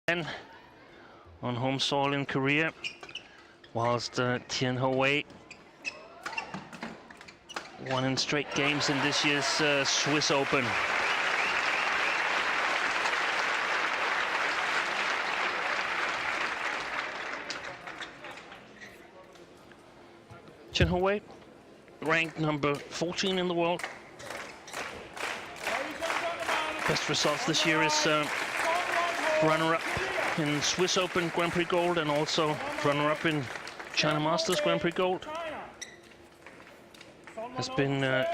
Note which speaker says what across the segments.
Speaker 1: on home soil in Korea, whilst Tian Houwei won in straight games in this year's Swiss Open. Tian Houwei, ranked number 14 in the world. Best results this year is runner-up in Swiss Open Grand Prix Gold and also runner-up in China Masters Grand Prix Gold. Has been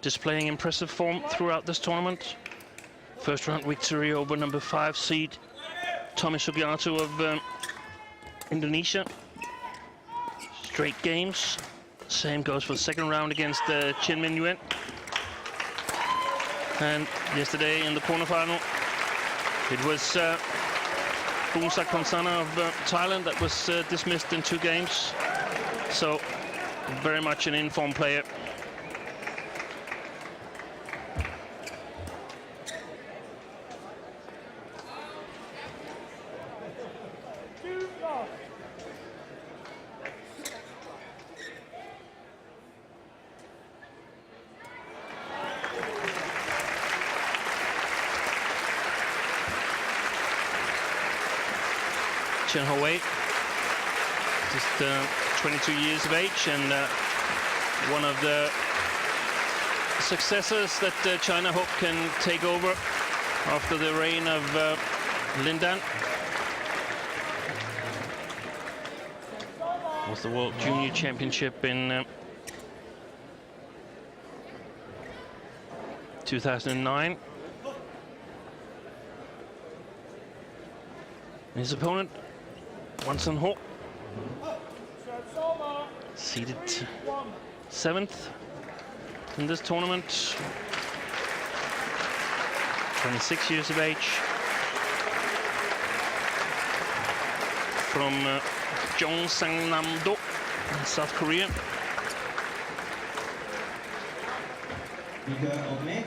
Speaker 1: displaying impressive form throughout this tournament. First round victory over number 5 seed Tommy Sugiarto of Indonesia. Straight games. Same goes for the second round against Chen Min-yuen. And yesterday in the quarterfinal, it was Bumsak Ponsana of Thailand that was dismissed in 2 games. So very much an informed player. Tian Houwei, just 22 years of age, and one of the successors that China hope can take over after the reign of Lin Dan. Was the World Junior Championship in 2009. His opponent, Wan Sun-ho, seeded 7th in this tournament, 26 years of age, from Gyeongsangnam-do in South Korea.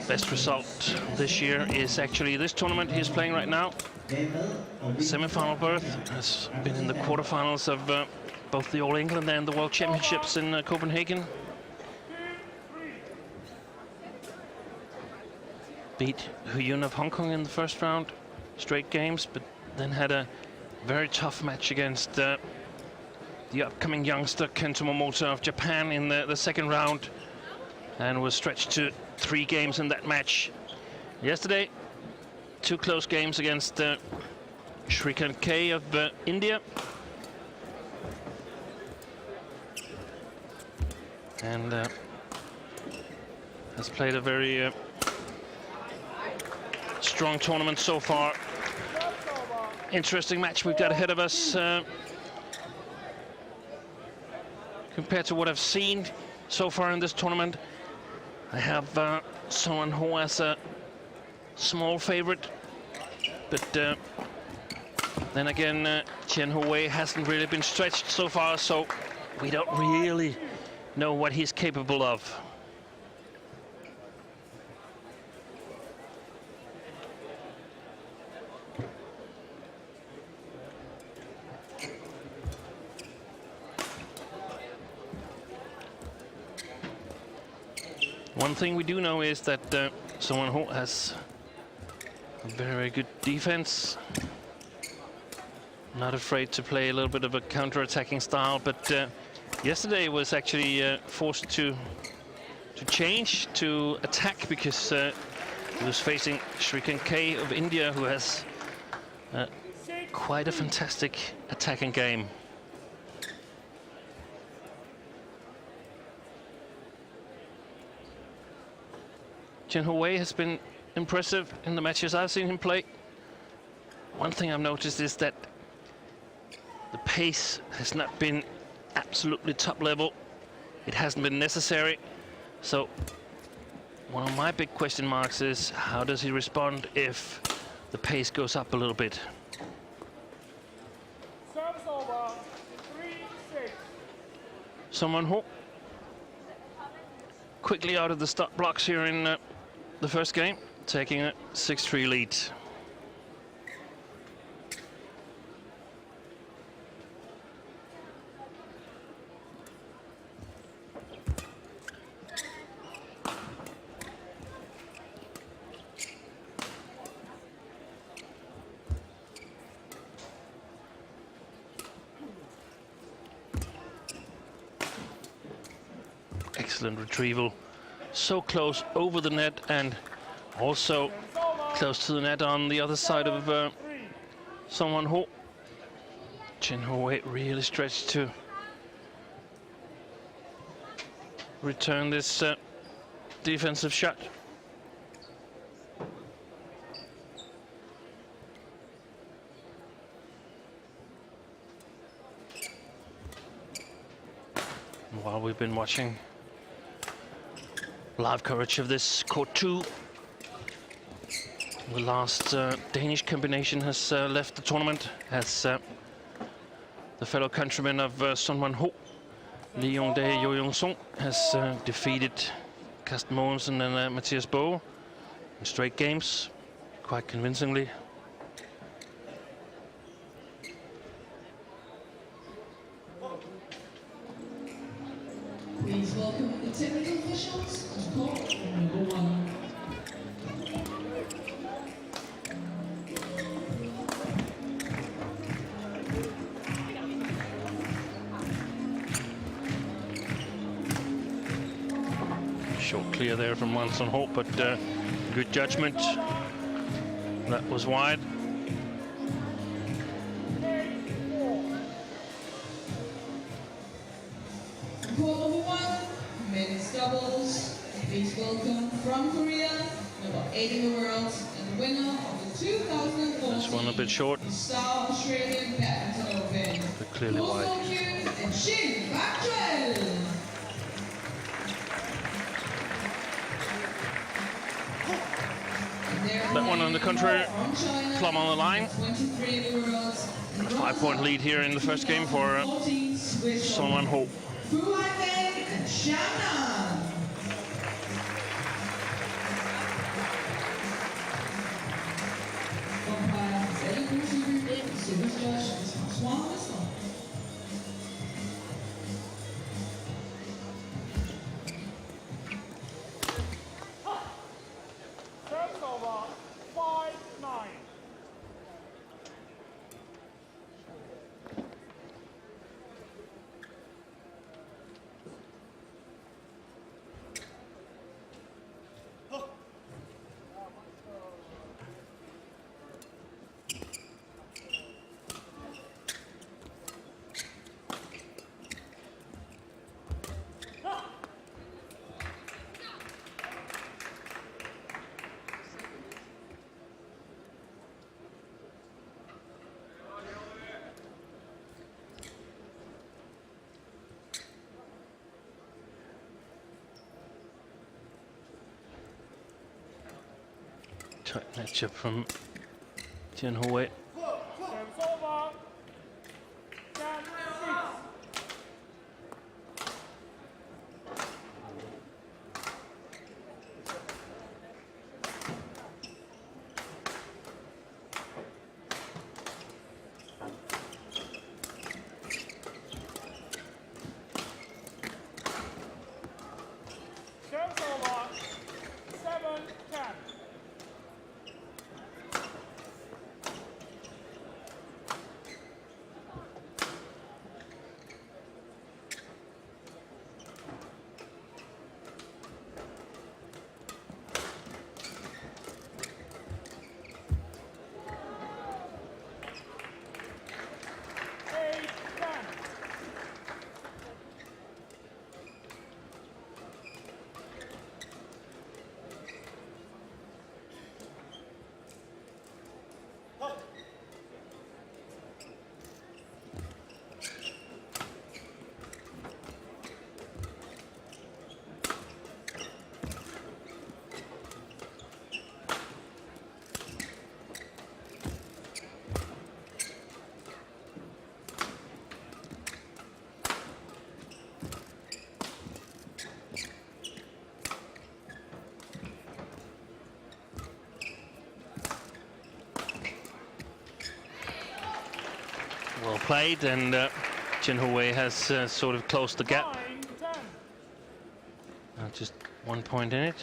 Speaker 1: Best result this year is actually this tournament he's playing right now. Semi-final berth, has been in the quarterfinals of both the All England and the World Championships in Copenhagen. Beat Hu Yun of Hong Kong in the first round, straight games, but then had a very tough match against the upcoming youngster Kento Momota of Japan in the second round, and was stretched to 3 games in that match. Yesterday, 2 close games against Shrikant K of India. And has played a very strong tournament so far. Interesting match we've got ahead of us. Compared to what I've seen so far in this tournament, I have someone who has a small favorite, but then again, Tian Houwei hasn't really been stretched so far, so we don't really know what he's capable of. One thing we do know is that someone who has a very good defense, not afraid to play a little bit of a counter-attacking style, but yesterday was actually forced to change to attack because he was facing Shrikant K of India, who has quite a fantastic attacking game. Tian Houwei has been impressive in the matches I've seen him play. One thing I've noticed is that the pace has not been absolutely top level. It hasn't been necessary. So one of my big question marks is, how does he respond if the pace goes up a little bit?
Speaker 2: Service over, 3-6.
Speaker 1: Someone who quickly out of the start blocks here in the first game, taking a 6-3 lead. excellent retrieval. So close over the net and also close to the net on the other side of someone who Tian Houwei really stretched to return this defensive shot. While we've been watching live coverage of this court 2, the last Danish combination has left the tournament as the fellow countryman of Sun Wan Ho, Lee Yong-dae Yo Yong-sung, has defeated Carsten Mogensen and Mathias Boe in straight games quite convincingly.
Speaker 3: Please welcome the technical officials to court number 1.
Speaker 1: Short clear there from Wan Sun Ho, but good judgment. That was wide.
Speaker 3: Court number 1, men's doubles. Please welcome from Korea, number 8 in the world, and the winner of the 2014
Speaker 1: This one a bit short,
Speaker 3: South Australian Badminton Open.
Speaker 1: but clearly wide.
Speaker 3: And Shin Bactrell.
Speaker 1: That one on the contrary, plumb on the line. 5-point lead here in the first game for Sun Wan Ho.
Speaker 3: And Shannon. Umpire Zeddy Kusubu, service judge is François Whistle.
Speaker 2: Service over. 5-9.
Speaker 1: Tight matchup from Tian Houwei.
Speaker 2: Service over. 10-6. Service over. 7-10.
Speaker 1: Well played, and Tian Houwei has sort of closed the gap.
Speaker 2: 9-10.
Speaker 1: Just 1 point in it.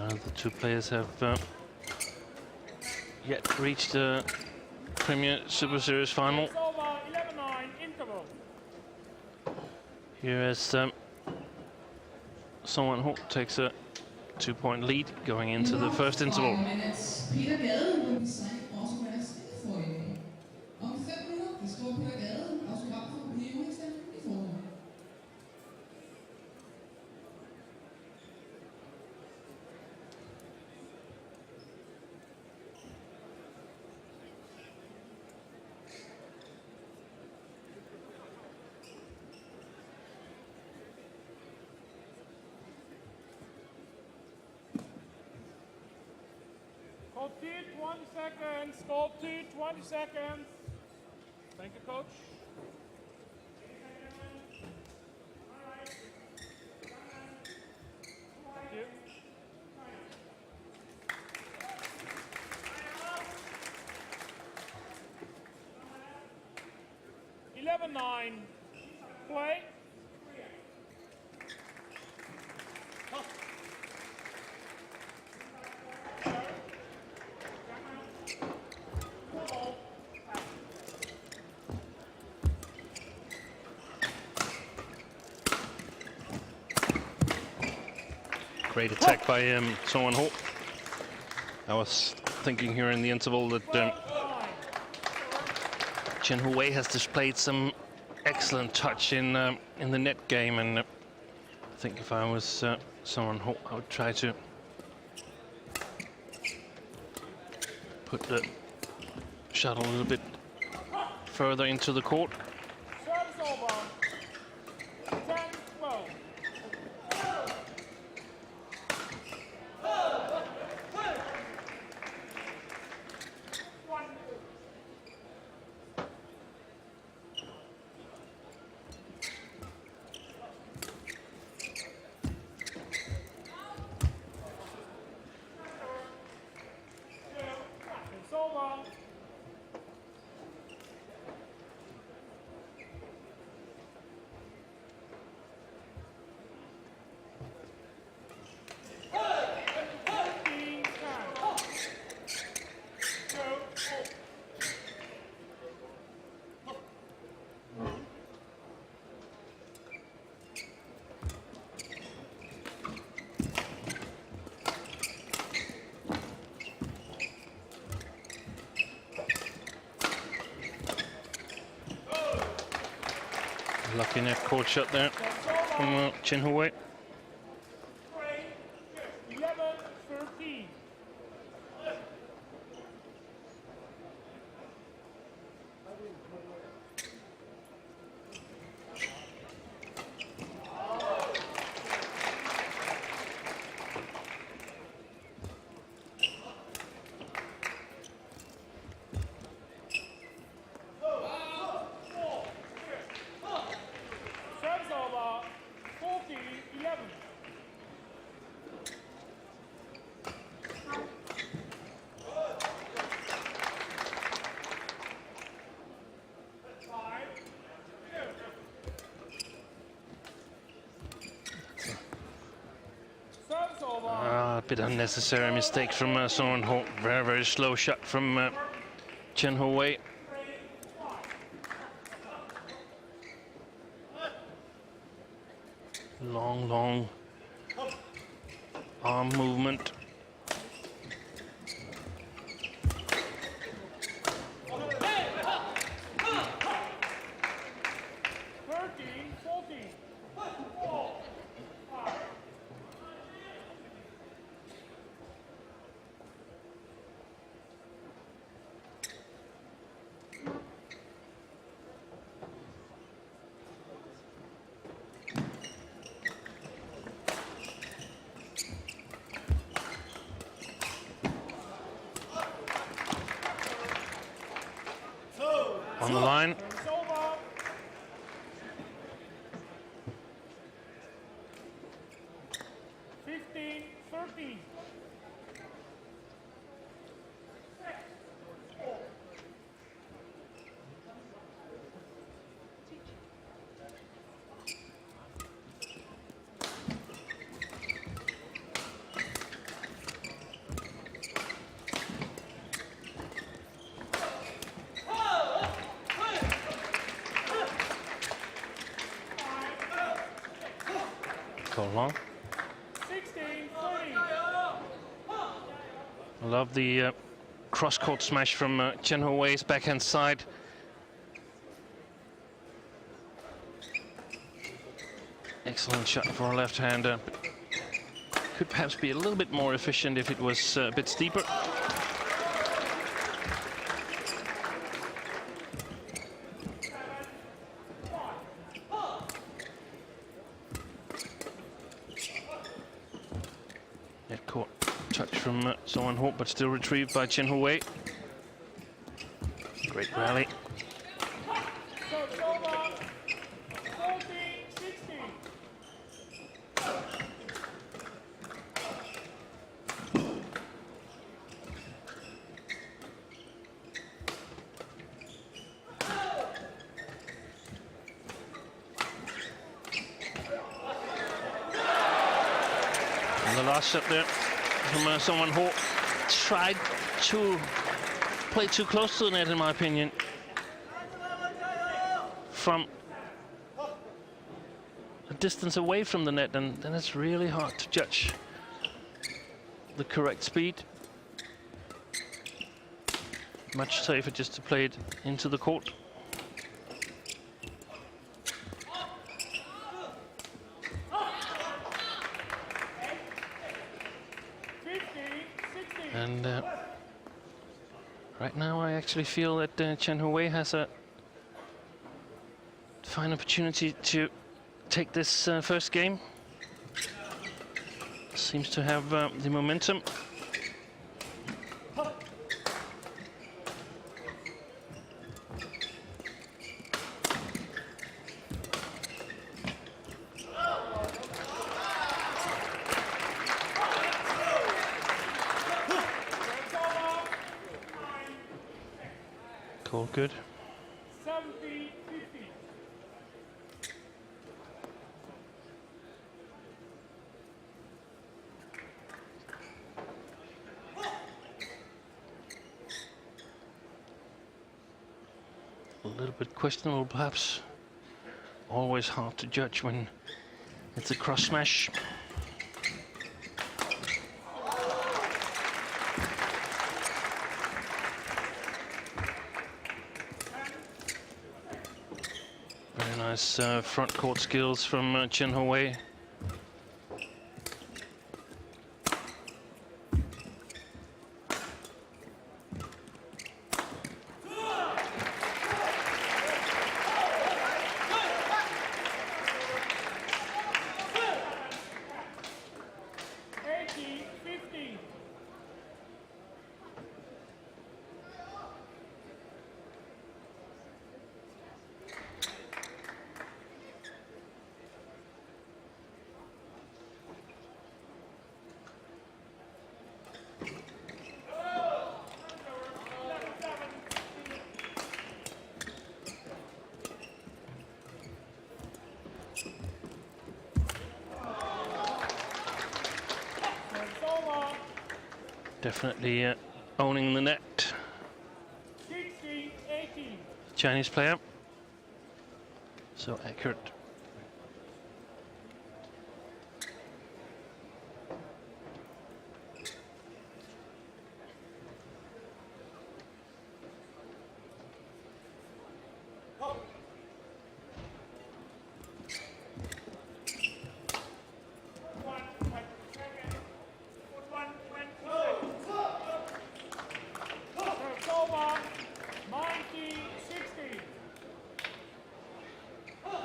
Speaker 1: The two players have yet reached the Premier Super Series final.
Speaker 2: Service over, 11-9, interval.
Speaker 1: Here as Tian Houwei takes a 2-point lead going into the first interval.
Speaker 3: 5 minutes. Peter Gade will be signing autographs in the foyer. Om 5 minutter, der står Peter Gade, autograf for YONEX i foyer.
Speaker 2: Sculpted, 20 seconds. Sculpted, 20 seconds. Thank you, coach. Thank you. $11-9. Play.
Speaker 1: Great attack by Tian Houwei. I was thinking here in the interval that Tian Houwei has displayed some excellent touch in the net game, and I think if I was Tian Houwei, I would try to put the shuttle a little bit further into the court.
Speaker 2: Service over. 10-12. It's over.
Speaker 1: Lucky net court shot there from Tian Houwei.
Speaker 2: 11-13. Service over. 40-11. Service over.
Speaker 1: A bit unnecessary mistake from Tian Houwei. Very, very slow shot from Tian Houwei. Long arm movement. On the line.
Speaker 2: It's over.
Speaker 1: call long.
Speaker 2: 16-30.
Speaker 1: I love the cross-court smash from Tian Houwei's backhand side. Excellent shot for a left-hander. Could perhaps be a little bit more efficient if it was a bit steeper. Net court touch from Song Ho, but still retrieved by Tian Houwei. Great rally.
Speaker 2: So it's over. 14-16.
Speaker 1: And the last shot there from Song Ho tried to play too close to the net, in my opinion. From a distance away from the net, and then it's really hard to judge the correct speed. Much safer just to play it into the court. And right now I actually feel that Tian Houwei has a fine opportunity to take this first game. Seems to have the momentum. Call good.
Speaker 2: 70-50.
Speaker 1: A little bit questionable, perhaps. Always hard to judge when it's a cross smash. Very nice front court skills from Tian Houwei. Definitely owning the net.
Speaker 2: 16-18.
Speaker 1: Chinese player. So accurate.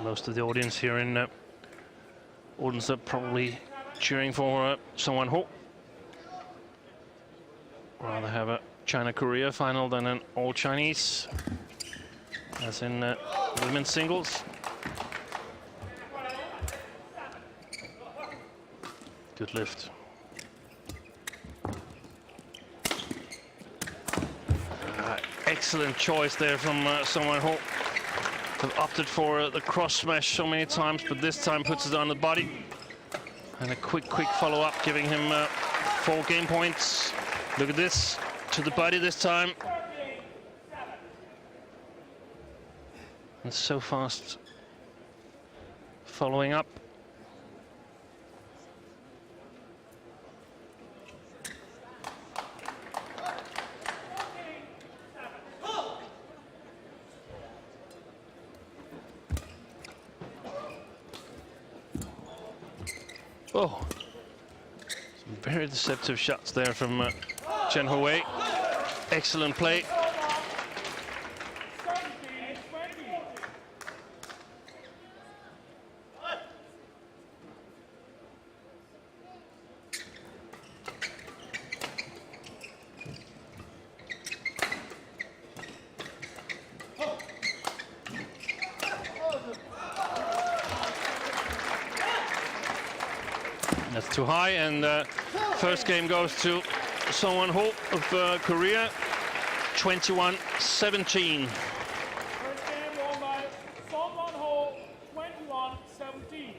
Speaker 1: Most of the audience here in Odense are probably cheering for Song Ho. Rather have a China-Korea final than an all-Chinese, as in women's singles. Good lift. Excellent choice there from Song Ho. Have opted for the cross smash so many times, but this time puts it on the body. And a quick follow-up, giving him 4 game points. Look at this, to the body this time. And so fast following up. Oh, some very deceptive shots there from Tian Houwei. Excellent play.
Speaker 2: 17-20.
Speaker 1: That's too high, and first game goes to Sungwon Ho of Korea, 21-17.
Speaker 2: First game won by Sungwon Ho, 21-17.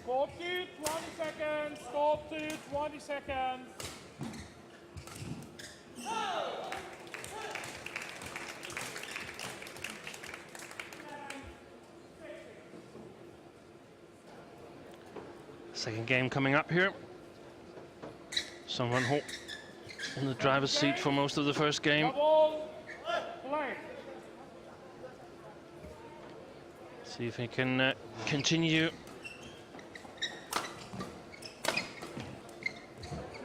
Speaker 2: Score to 20 seconds. Score to 20 seconds.
Speaker 1: Second game coming up here. Sungwon Ho in the driver's seat for most of the first game.
Speaker 2: Double play.
Speaker 1: See if he can continue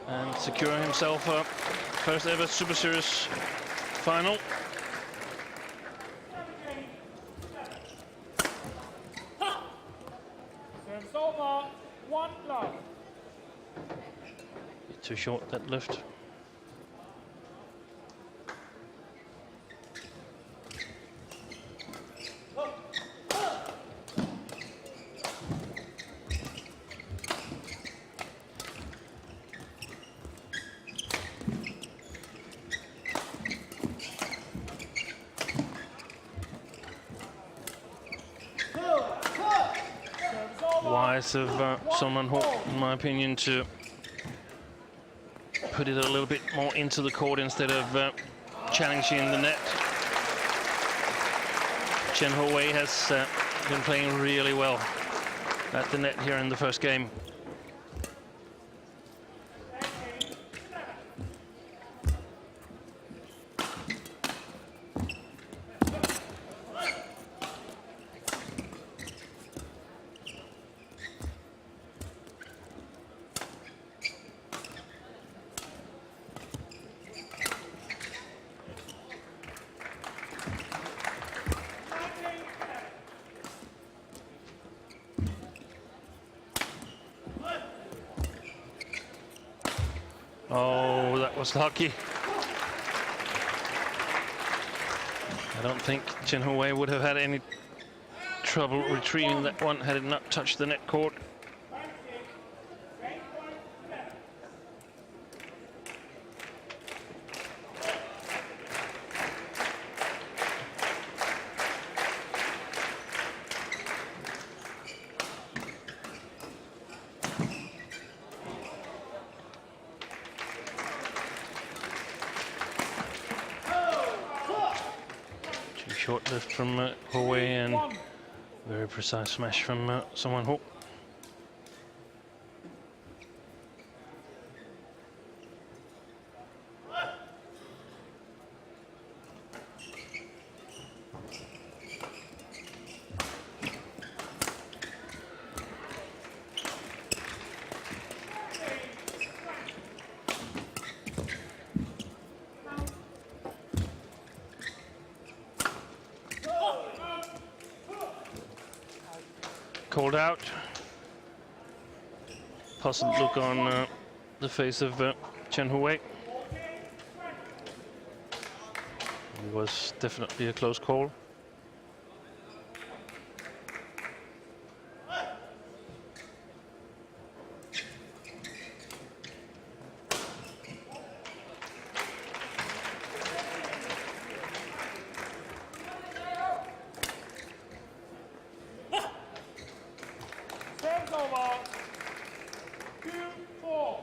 Speaker 1: and secure himself a first ever Super Series final.
Speaker 2: Service over. 1 love.
Speaker 1: Too short, that lift. Wise of Sungwon Ho, in my opinion, to put it a little bit more into the court instead of challenging the net. Tian Houwei has been playing really well at the net here in the first game. Oh, that was lucky. I don't think Tian Houwei would have had any trouble retrieving that one had it not touched the net court. Short lift from Houwei and very precise smash from Sungwon Ho. called out. Puzzled look on the face of Tian Houwei. It was definitely a close call.
Speaker 2: Serves over. 2-4.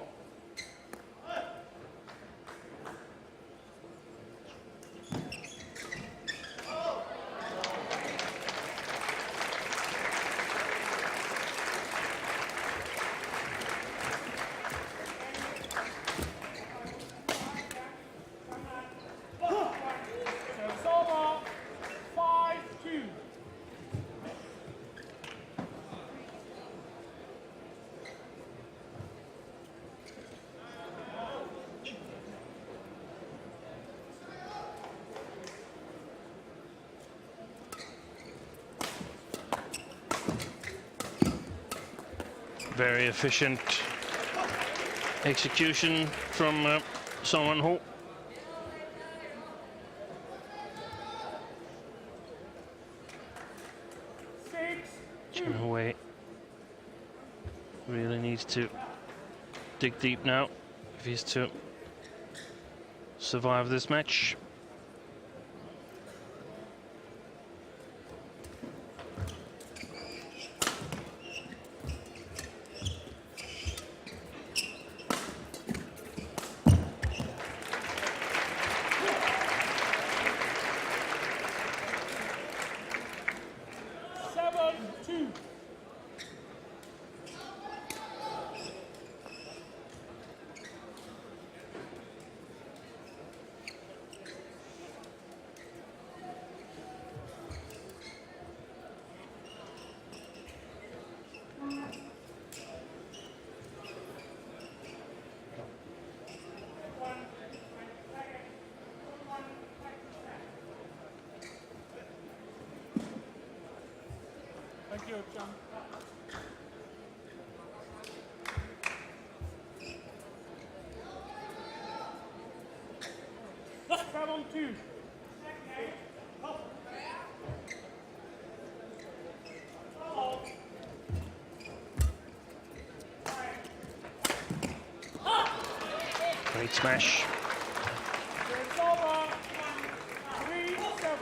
Speaker 2: Serves over. 5-2.
Speaker 1: Very efficient execution from Tian Houwei. Tian Houwei really needs to dig deep now if he's to survive this match.
Speaker 2: Thank you, John. Seven, 2.
Speaker 1: Great smash.
Speaker 2: It's over. 3-7.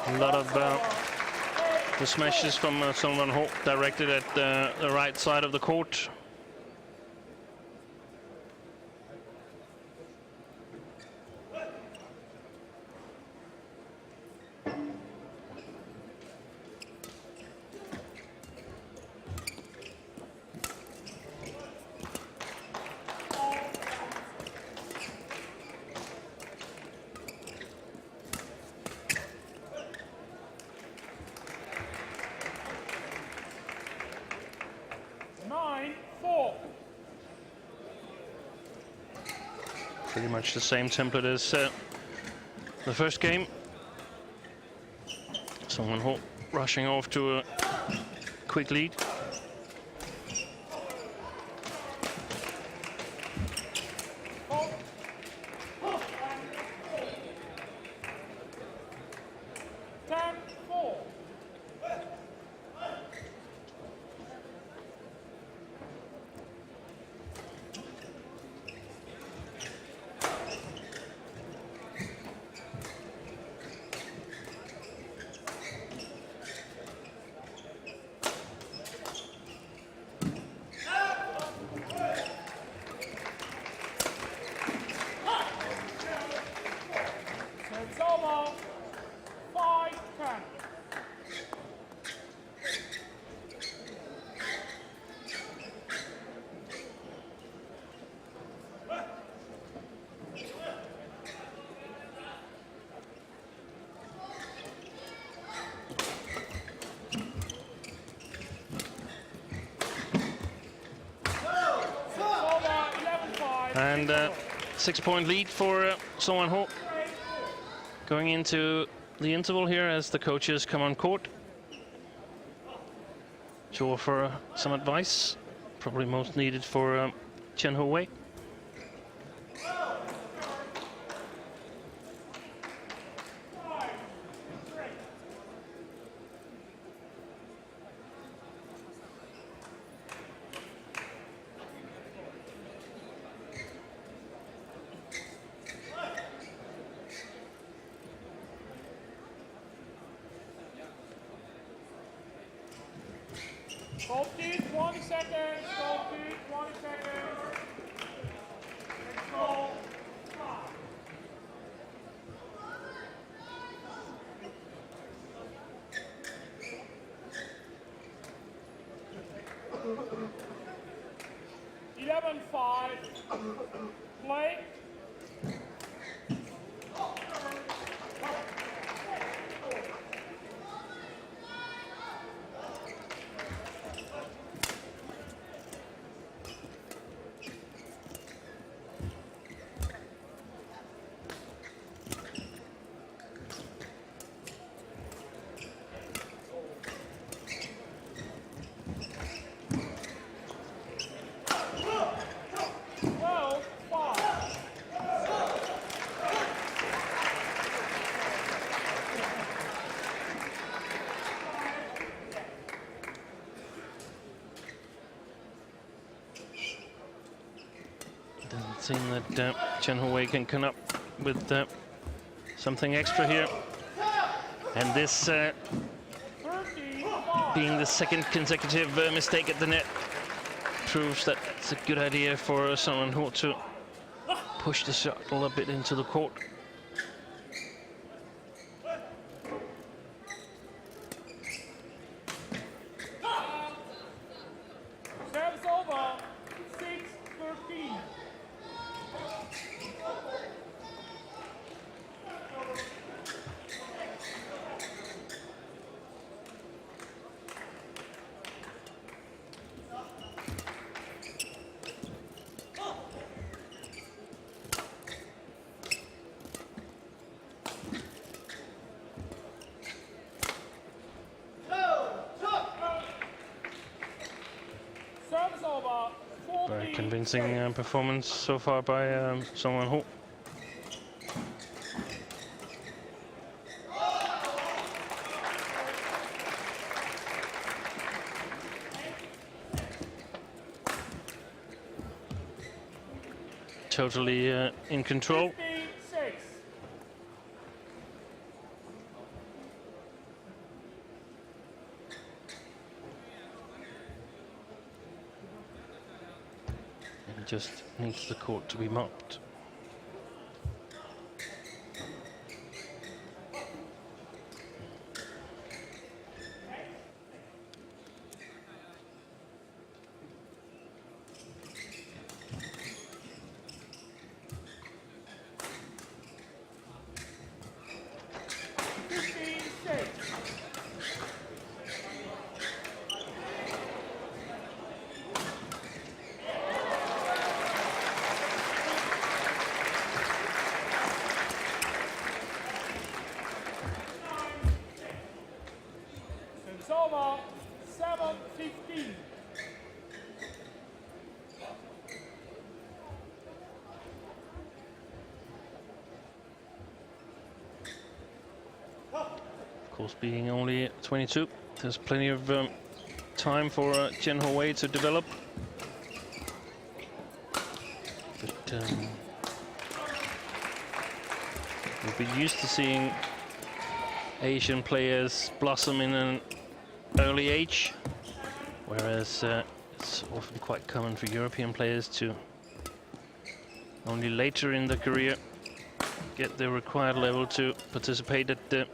Speaker 1: A lot of the smashes from Tian Houwei directed at the right side of the court. Pretty much the same template as the first game. Tian Houwei rushing off to a quick lead.
Speaker 2: over. 5-10.
Speaker 1: And 6-point lead for Tian Houwei. Going into the interval here as the coaches come on court to offer some advice, probably most needed for Tian Houwei.
Speaker 2: Stop to 20 seconds. Stop to 20 seconds. Let's go. 11-5. Play.
Speaker 1: Doesn't seem that Tian Houwei can come up with something extra here. And this being the second consecutive mistake at the net proves that it's a good idea for Tian Houwei to push the shuttle a bit into the court.
Speaker 2: Service over. 6-13. Service over.
Speaker 1: Very convincing performance so far by Tian Houwei. Totally in control.
Speaker 2: 56.
Speaker 1: And just needs the court to be mopped.
Speaker 2: It's over. 7-15.
Speaker 1: Of course, being only 22, there's plenty of time for Tian Houwei to develop. But we've been used to seeing Asian players blossom in an early age, whereas it's often quite common for European players to only later in the career get the required level to participate at the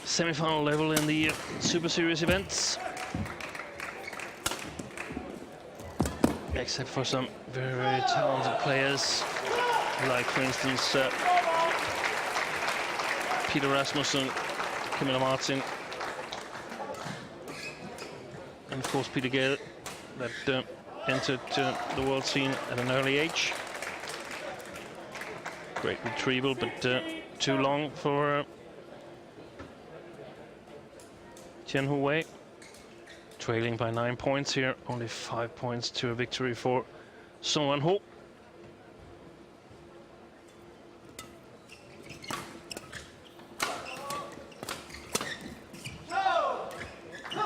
Speaker 1: semi-final level in the Super Series events. Except for some very, very talented players, like, for instance, Peter Rasmussen, Camilla Martin, and of course Peter Gale, that entered the world scene at an early age. Great retrieval, but too long for Tian Houwei. Trailing by 9 points here, only 5 points to a victory for Tian Houwei.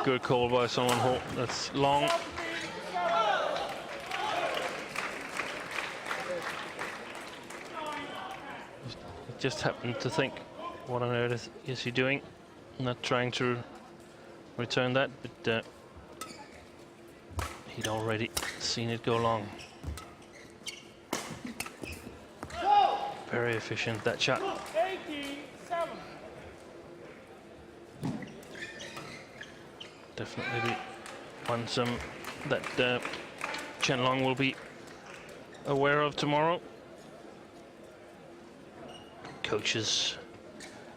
Speaker 1: Good call by Tian Houwei. That's long. Just happened to think, what on earth is he doing? Not trying to return that, but he'd already seen it go long. Very efficient, that shot.
Speaker 2: 87.
Speaker 1: Definitely one that Chen Long will be aware of tomorrow. Coaches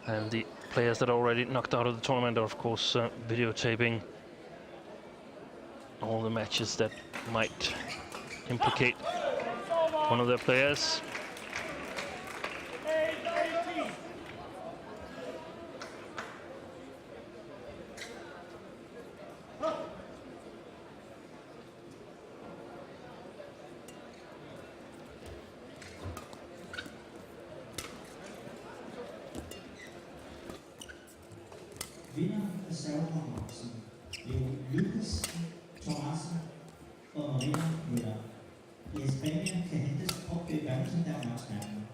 Speaker 1: and the players that are already knocked out of the tournament are, of course, videotaping all the matches that might implicate one of their players.
Speaker 4: Vinder af servekonkurrencen blev Lucas Thomasen og Maria Müller. I Spanien kan hentes på bevægelsen Danmarksmærken.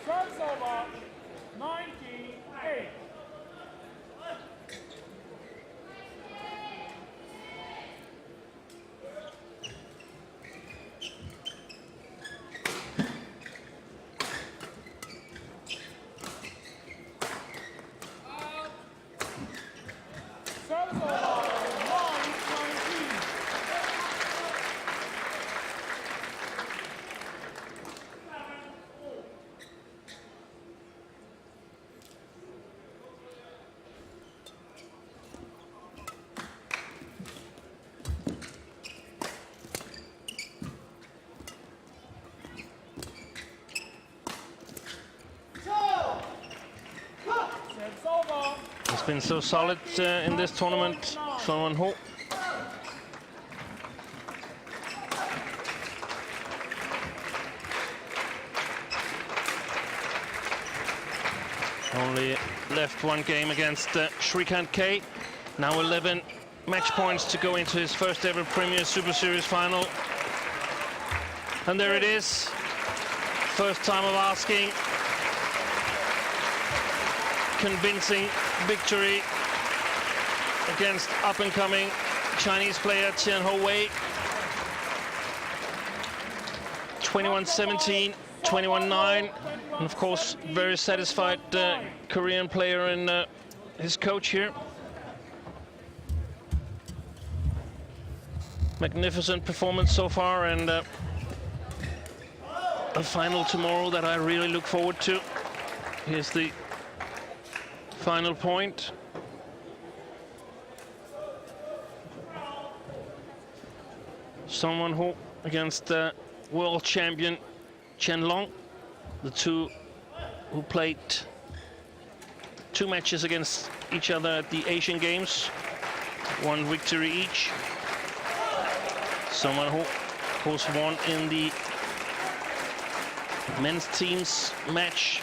Speaker 2: Service over. 98. Service over. 119. Service over.
Speaker 1: He's been so solid in this tournament, Tian Houwei. Only left one game against Shrikant K. Now 11 match points to go into his first ever Premier Super Series final. And there it is. First time of asking. Convincing victory against up-and-coming Chinese player Tian Houwei. 21-17, 21-9, and of course very satisfied Korean player and his coach here. Magnificent performance so far, and a final tomorrow that I really look forward to. Here's the final point. Tian Houwei against world champion Chen Long, the two who played 2 matches against each other at the Asian Games, 1 victory each. Tian Houwei, of course, won in the men's teams match